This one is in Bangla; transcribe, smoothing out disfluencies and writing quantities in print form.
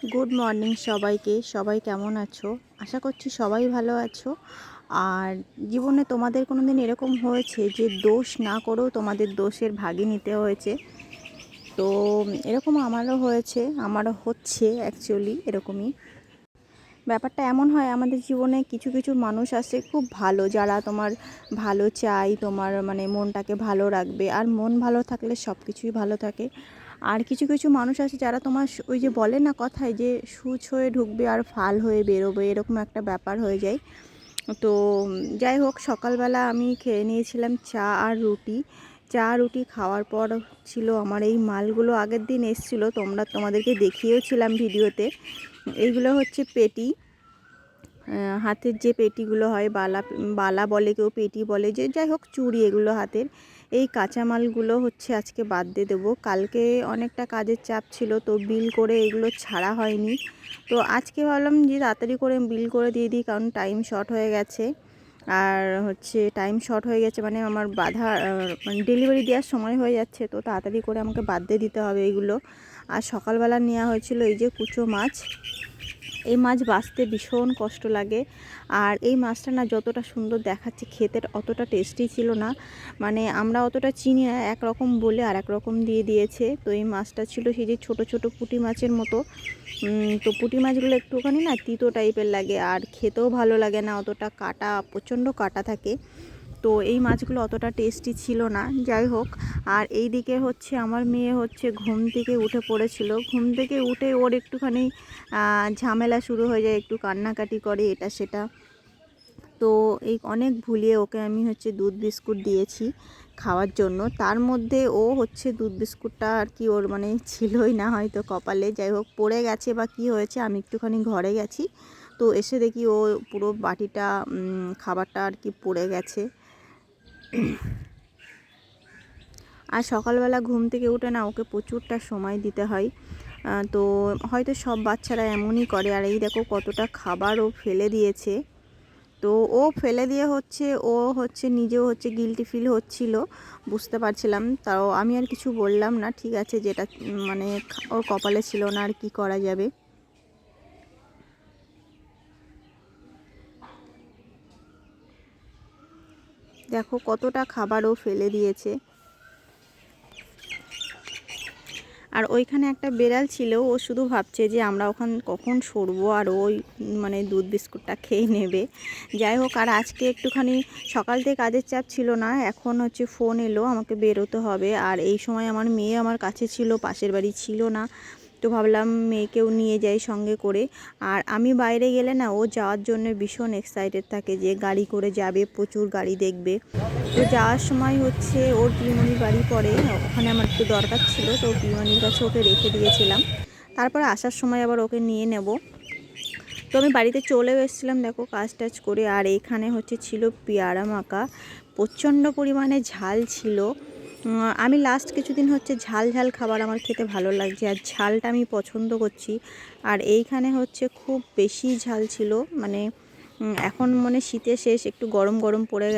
গুড মর্নিং সবাইকে। সবাই কেমন আছো? আশা করছি সবাই ভালো আছো। আর জীবনে তোমাদের কোনো দিন এরকম হয়েছে যে দোষ না করেও তোমাদের দোষের ভাগী নিতে হয়েছে? তো এরকম আমারও হয়েছে, আমারও হচ্ছে অ্যাকচুয়ালি এরকমই। ব্যাপারটা এমন হয় আমাদের জীবনে কিছু কিছু মানুষ আসে খুব ভালো, যারা তোমার ভালো চায়, তোমার মানে মনটাকে ভালো রাখবে। আর মন ভালো থাকলে সব কিছুই ভালো থাকে। আর কিছু কিছু মানুষ আছে যারা তোমার ওই যে বলে না কথায়, যে সূচ হয়ে ঢুকবে আর ফাল হয়ে বেরোবে, এরকম একটা ব্যাপার হয়ে যায়। তো যাই হোক, সকালবেলা আমি খেয়ে নিয়েছিলাম চা আর রুটি। চা রুটি খাওয়ার পর ছিল আমার এই মালগুলো, আগের দিন এসেছিলো, তোমাদেরকে দেখিয়েওছিলাম ভিডিওতে। এইগুলো হচ্ছে পেটি, হাতের যে পেটিগুলো হয়, বালা বালা বলে, কেউ পেটি বলে, যে যাই হোক চুড়ি, এগুলো হাতের। এই কাঁচামালগুলো হচ্ছে আজকে বাদ দিয়ে দেবো। কালকে অনেকটা কাজের চাপ ছিল, তো বিল করে এগুলো ছাড়া হয়নি। তো আজকে ভাবলাম যে তাড়াতাড়ি করে বিল করে দিয়ে দিই, কারণ টাইম শর্ট হয়ে গেছে। আর হচ্ছে টাইম শর্ট হয়ে গেছে মানে আমার মানে ডেলিভারি দেওয়ার সময় হয়ে যাচ্ছে, তো তাড়াতাড়ি করে আমাকে বাদ দিয়ে দিতে হবে এইগুলো। আর সকালবেলা নেওয়া হয়েছিল এই যে কুচো মাছ। এই মাছ বাছতে ভীষণ কষ্ট লাগে। আর এই মাছটা না যতটা সুন্দর দেখাচ্ছে, খেতে অতটা টেস্টি ছিল না। মানে আমরা অতটা চিনি না, একরকম বলে আর এক রকম দিয়ে দিয়েছে। তো এই মাছটা ছিল সেই যে ছোটো ছোটো পুঁটি মাছের মতো। তো পুঁটি মাছগুলো একটুখানি না তিতো টাইপের লাগে, আর খেতেও ভালো লাগে না, অতটা কাটা, প্রচণ্ড কাটা থাকে। তো এই মাছগুলো অতটা টেস্টি ছিল না। যাই হোক, আর এই দিকে হচ্ছে আমার মেয়ে হচ্ছে ঘুম থেকে উঠে পড়েছিল। ঘুম থেকে উঠে ওর একটুখানি ঝামেলা শুরু হয়ে যায়, একটু কান্নাকাটি করে এটা সেটা। তো এই অনেক ভুলিয়ে ওকে আমি হচ্ছে দুধ বিস্কুট দিয়েছি খাওয়ার জন্য। তার মধ্যে ও হচ্ছে দুধ বিস্কুটটা আর কি ওর মানে ছিলই না হয়তো কপালে, যাই হোক পড়ে গেছে বা কি হয়েছে। আমি একটুখানি ঘরে গেছি, তো এসে দেখি ও পুরো বাটিটা খাবারটা আর কি পড়ে গেছে। আর সকালবেলা ঘুম থেকে উঠে না ওকে প্রচুরটা সময় দিতে হয়। তো হয়তো সব বাচ্চারা এমনই করে। আর এই দেখো কতটা খাবার ও ফেলে দিয়েছে। তো ও ফেলে দিয়ে হচ্ছে, ও হচ্ছে নিজেও হচ্ছে গিলটি ফিল হচ্ছিল, বুঝতে পারছিলাম। তাও আমি আর কিছু বললাম না, ঠিক আছে, যেটা মানে ওর কপালে ছিল না, আর কি করা যাবে। দেখো কতটা খাবার ও ফেলে দিয়েছে। আর ওইখানে একটা বেড়াল ছিল, ও শুধু ভাবছে যে আমরা ওখান কখন সরবো, আর ওই মানে দুধ বিস্কুটটা খেয়ে নেবে। যাই হোক, আর আজকে একটুখানি সকাল থেকে কাজের চাপ ছিল না, এখন হচ্ছে ফোন এলো আমাকে বেরোতে হবে। আর এই সময় আমার মেয়ে আমার কাছে ছিল, পাশের বাড়ি ছিল না। তো ভাবলাম মেয়েকেও নিয়ে যাই সঙ্গে করে। আর আমি বাইরে গেলে না ও যাওয়ার জন্য ভীষণ এক্সাইটেড থাকে, যে গাড়ি করে যাবে, প্রচুর গাড়ি দেখবে। তো যাওয়ার সময় হচ্ছে ওর পিউমনির বাড়ি পড়ে, ওখানে আমার একটু দরকার ছিল, তো পিউমনির কাছে ওকে রেখে দিয়েছিলাম। তারপরে আসার সময় আবার ওকে নিয়ে নেব। তো আমি বাড়িতে চলেও এসেছিলাম, দেখো কাজ টাজ করে। আর এইখানে হচ্ছে ছিল পেয়ারা মাখা, প্রচণ্ড পরিমাণে ঝাল ছিল। আমি লাস্ট কিছুদিন হচ্ছে ঝাল ঝাল খাবার আমার খেতে ভালো লাগছে, আর ঝালটা আমি পছন্দ করছি। আর এইখানে হচ্ছে খুব বেশি ঝাল ছিল, মানে এখন মনে শীতে শেষ, একটু গরম গরম পড়ে গেছে।